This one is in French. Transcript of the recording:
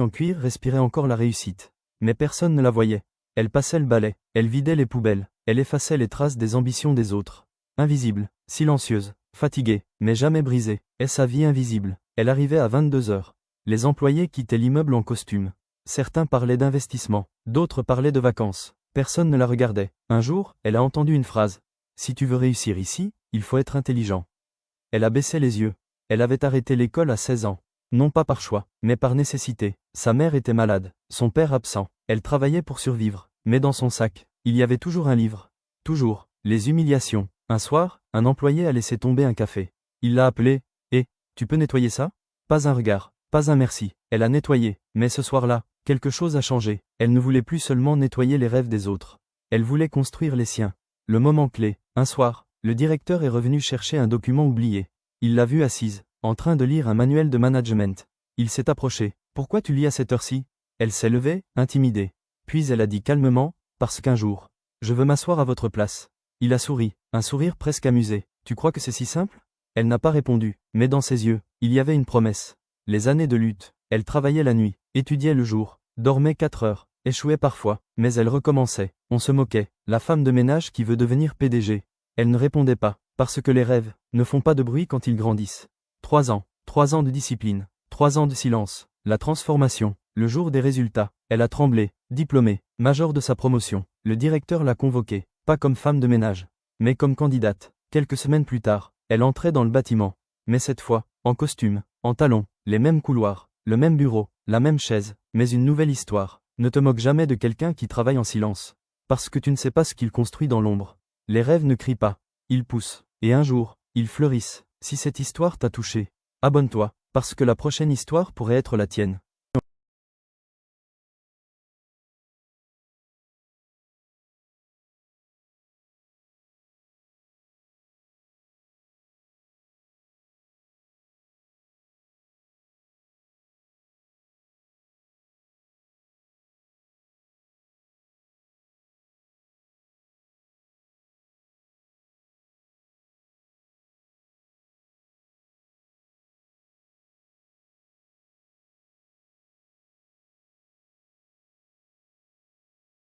en cuir respirait encore la réussite. Mais personne ne la voyait. Elle passait le balai, elle vidait les poubelles, elle effaçait les traces des ambitions des autres. Invisible, silencieuse, fatiguée, mais jamais brisée, est sa vie invisible. Elle arrivait à 22 heures. Les employés quittaient l'immeuble en costume. Certains parlaient d'investissement, d'autres parlaient de vacances. Personne ne la regardait. Un jour, elle a entendu une phrase. « Si tu veux réussir ici, il faut être intelligent. » Elle a baissé les yeux. Elle avait arrêté l'école à 16 ans. Non pas par choix, mais par nécessité. Sa mère était malade, son père absent. Elle travaillait pour survivre. Mais dans son sac, il y avait toujours un livre. Toujours. Les humiliations. Un soir, un employé a laissé tomber un café. Il l'a appelé. « Eh, tu peux nettoyer ça ?» Pas un regard, pas un merci. Elle a nettoyé. Mais ce soir-là, quelque chose a changé. Elle ne voulait plus seulement nettoyer les rêves des autres. Elle voulait construire les siens. Le moment clé. Un soir, le directeur est revenu chercher un document oublié. Il l'a vue assise, en train de lire un manuel de management. Il s'est approché. « Pourquoi tu lis à cette heure-ci ?» Elle s'est levée, intimidée. Puis elle a dit calmement, « Parce qu'un jour, je veux m'asseoir à votre place. » Il a souri, un sourire presque amusé. « Tu crois que c'est si simple ?» Elle n'a pas répondu, mais dans ses yeux, il y avait une promesse. Les années de lutte. Elle travaillait la nuit, étudiait le jour, dormait 4 heures, échouait parfois, mais elle recommençait. On se moquait. La femme de ménage qui veut devenir PDG. Elle ne répondait pas, parce que les rêves ne font pas de bruit quand ils grandissent. 3 ans. 3 ans de discipline. 3 ans de silence. La transformation. Le jour des résultats. Elle a tremblé, diplômée, major de sa promotion. Le directeur l'a convoquée, pas comme femme de ménage, mais comme candidate. Quelques semaines plus tard, elle entrait dans le bâtiment. Mais cette fois, en costume, en talons, les mêmes couloirs, le même bureau, la même chaise, mais une nouvelle histoire. Ne te moque jamais de quelqu'un qui travaille en silence. Parce que tu ne sais pas ce qu'il construit dans l'ombre. Les rêves ne crient pas. Ils poussent. Et un jour, ils fleurissent. Si cette histoire t'a touché, abonne-toi, parce que la prochaine histoire pourrait être la tienne.